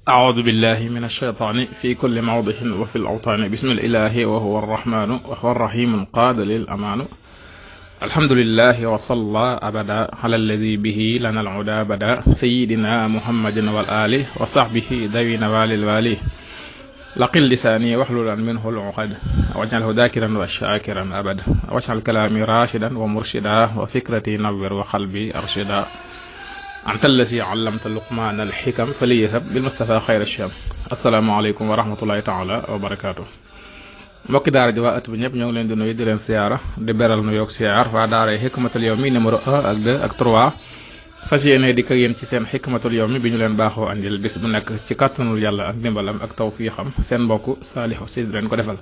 أعوذ بالله من الشيطان في كل موضع وفي الأوطان بسم الإله وهو الرحمن وهو الرحيم قاد للأمان الحمد لله وصلى أبدا على الذي به لنا العدا بدا سيدنا محمد والآله وصحبه ذوي نوال الوالي لقل لساني واحلل منه العقد واجعله ذاكرا وشاكرا أبدا واجعل كلامي راشدا ومرشدا وفكرتي نور وقلبي أرشدا أنت الذي علمت لقمان الحكم فليهب بالمصطفى خير الشام السلام عليكم ورحمة الله تعالى وبركاته mbokki daara ji waa at bi ñëpp ñoo ngi leen di nuyu di leen siyaara di beral nu yoog siyaar waa daara Hikmatul Yawmi numéro 1 ak 2 ak 3 fas yéene di ko yéen ci seen Hikmatul Yawmi bi ñu leen baaxoo andil bis bu nekk ci kàttanul yàlla ak ndimbalam ak tawfiixam seen mbokk Saalihu Si leen ko defal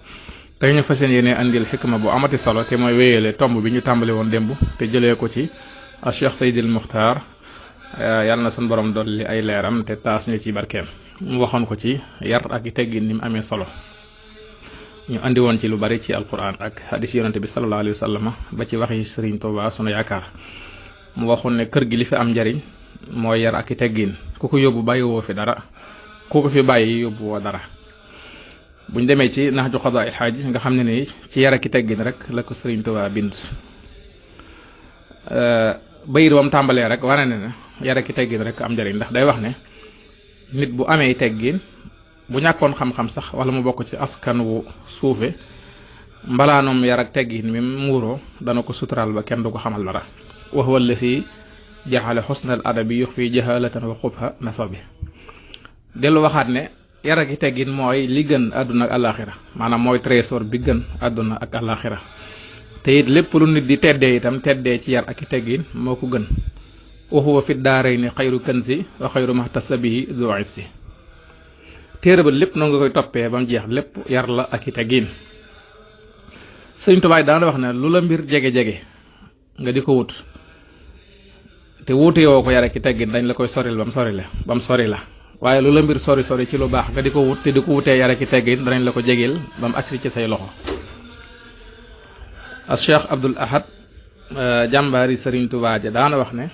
tey ñu fas yéene andil xikma bu amati solo te mooy wéyale tomb bi ñu tàmbali woon démb te jëlee ko ci Cheikh Seydil Muxtaar yàlla na suñu borom dolli ay leeram te taas ñu ci barkeem mu waxoon ko ci yar ak i teggin ni mu amee solo ñu andi woon ci lu bari ci alquran ak hadis yonente bi sallallahu alayhi wa sallam ba ci waxi Sëriñ Tuubaa sunu yaakaar mu waxoon ne kër gi li fi am njariñ mooy yar ak i teggin ku ko yóbbu bàyyi woo fi dara ku ko fi bàyyi yóbbu woo dara buñ demee ci Nahju Qadaa'il Haaj nga xam ne ni ci yar ak i teggin rek la ko Sëriñ Tuubaa bind bayit wam tàmbalee rek wane ne yar ak i teggin rek am njariñ ndax day wax ne nit bu amee teggin bu ñàkkoon xam-xam sax wala mu bokk ci askan wu suufe mbalaanum yar ak teggin mi muuroo dana ko suturaal ba kenn du ko xamal dara wa huwa allasi jaxale xusnal adabi yuxfi jahalatan wa xubha nasabi dellu waxaat ne yar ak i teggin mooy li gën àdduna ak àllaaxira maanaam mooy trésor bi gën àdduna ak àllaaxira te it lépp lu nit di teddee itam teddee ci yar ak i teggin moo ko gën wa huwa fi daarayni xayru kanzi wa xayru mahtasabihi du issi téere ba lépp noonu nga koy toppee ba mu jeex lépp yar la ak i teggin Sëriñ Tuubaa daana wax ne lu la mbir jege-jege nga di ko wut te wuute woo ko yar ak i teggin dañ la koy soril ba mu sori la waaye lu la mbir sori ci lu baax nga di ko wut te di ko wutee yar ak i teggin danañ la ko jegeel ba mu agsi ci say loxo as Cheikh Abdul Ahad jàmbaari Sëriñ Tuubaa ja daana wax ne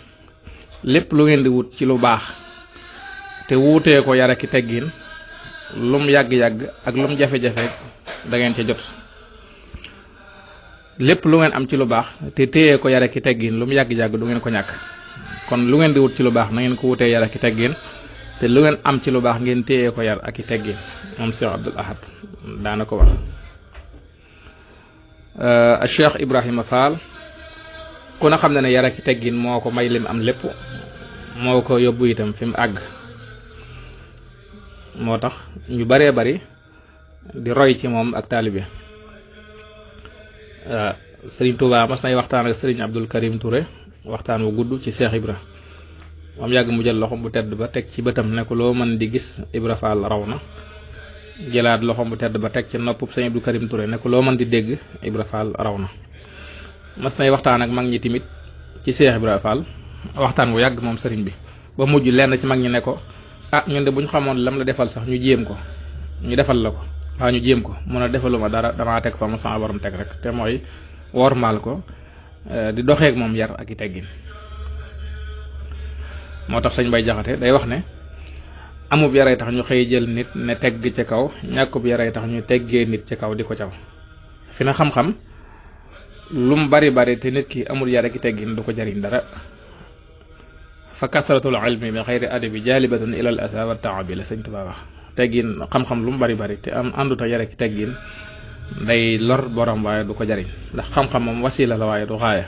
lépp lu ngeen di wut ci lu baax te wuutee ko yar ak i teggin lum yàgg-yàgg ak lum jafe-jafe da ngeen ca jot lépp lu ngeen am ci lu baax te téyee ko yar ak i teggin lum yàgg-yàgg du ngeen ko ñàkk kon lu ngeen di wut ci lu baax na ngeen ko wutee yar ak i teggin te lu ngeen am ci lu baax ngeen téyee ko yar ak i teggin moom Cheikh Abdul Ahad daana ko wax Cheikh Ibrahima Fall ku na xam ne yar ak i teggin moo ko may lim am lépp moo ko yóbbu itam fi mu àgg moo tax ñu baree bari di roy ci moom ak taalibe Sëriñ Tuubaa mas nay waxtaan ak Sëriñ Abdul Karim Touré waxtaan wu gudd ci Cheikh Ibra moom yàgg mu jël loxom bu tedd ba teg ci bëtam ne ko loo mën di gis Ibra Fall raw na jëlaat loxom bu tedd ba teg ci noppub Sëriñ Abdul Karim Touré ne ko loo mën di dégg Ibra Fall raw na mas nay waxtaan ak mag ñi timit ci Cheikh Ibra Fall waxtaan wu yàgg moom sëriñ bi ba mujj lenn ci mag ñi ne ko ñun de bu ñu xamoon lam la defal sax ñu jéem ko ñu defal la ko waaw ñu jéem ko mun a defaluma dara damaa teg fa mu sama borom teg rek te mooy wormaal ko di doxeek moom yar ak i teggin moo tax sëñ Bay Jaxate day wax ne amub yaray tax ñu xëy jël nit ne tegg ci kaw ñàkkub yaray tax ñu teggee nit ci kaw di ko caw fi na xam-xam lu mu bari te nit ki amul yar ak i teggin du ko jariñ dara fa kasratul ilmi bi xayri adabi jaalibatun ilal asa wa taabi la Sëñ Tuubaa wax teggin xam-xam lu mu bari te am ànduta yare ki teggin day lor borom waaye du ko jariñ ndax xam-xam moom wasila la waaye du xaaya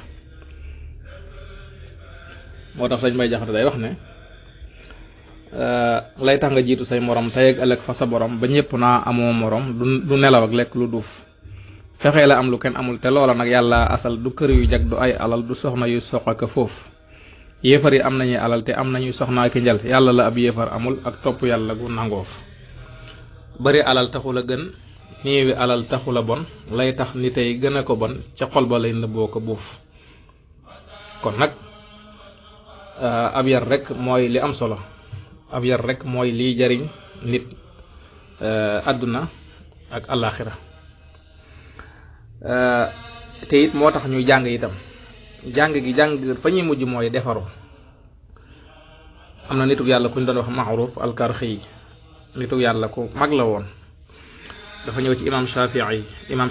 moo tax Sëñ Bay Jaxate day wax ne lay tax nga jiitu say morom tey ak ëllëg fa sa borom ba ñëpp naa amoo morom du nelaw ak lekk lu duuf fexee la am lu kenn amul te loola nag yàlla asal du kër yu jag du ay alal du soxna yu soq ak foofu yéefar yi am nañuy alal te am nañuy soxnaa ki njal yàlla la ab yéefar amul ak topp yàlla gu nangoof bari alal taxul a gën néewi alal taxul a bon lay tax ni tey gën a ko bon ca xol ba lay nëbboo ko buuf kon nag ab yar rek mooy li am solo ab yar rek mooy liy jariñ nit àdduna ak alaxira te it moo tax ñuy jàng itam jàng fa ñuy mujj mooy defaru. am na nitu yàlla ku ñu doon wax Ma'ruf al-Karxi nitu yàlla ku mag la woon dafa ñëw ci imam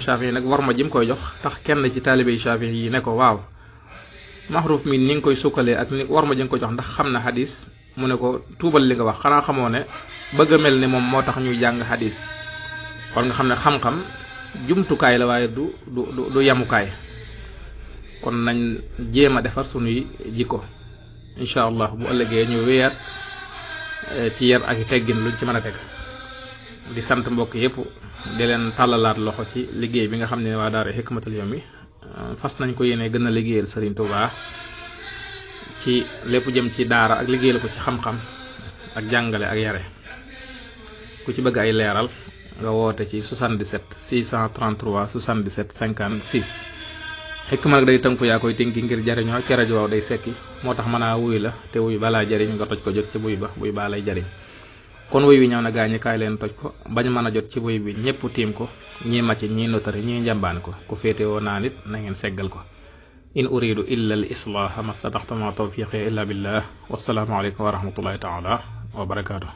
Shafii nag war ma jëm koy jox tax kenn ci taalibe yi Shafii yi ne ko waaw Ma'ruf mi ni nga koy sukkalee ak ni war ma jëm ko jox ndax xam na xadis mu ne ko tuubal li nga wax xanaa xamoo ne bëgg a mel ni moom moo tax ñuy jàng xadis kon nga xam ne xam-xam jumtukaay la waaye du yamukaay kon nañ jéem a defar sunuy jikko incha allah bu ëllëgee ñu wéyaat ci yar ak teggin luñ ci mën a teg di sant mbokk yépp di leen tàllalaat loxo ci liggéey bi nga xam ne waa daara Hikmatul Yawmi fas nañ ko yéene gën a liggéeyal Serigne Touba ci lépp jëm ci daara ak liggéeyal ko ci xam-xam ak jàngale ak yare ku ci bëgg ay leeral nga woote ci 77 633 77 56 xikma nag day tënku yaa koy tënki ngir jariñoo ci rajo waaw day sekki moo tax mën a wuy la te wuy balaa jariñ nga toj ko jot ci buy baa lay jariñ kon wuy wi ñëw na gaañi kaay leen toj ko bañ mën a jot ci buy bi ñépp tiim ko ñii màcc ñii notari ñii njambaan ko ku féetewoo naa nit na ngeen seggal ko in uridu illa al islaha mastataxta ma tawfiqi illa billah wassalaamu aleykum wa rahmatullahi taala wa barakaatu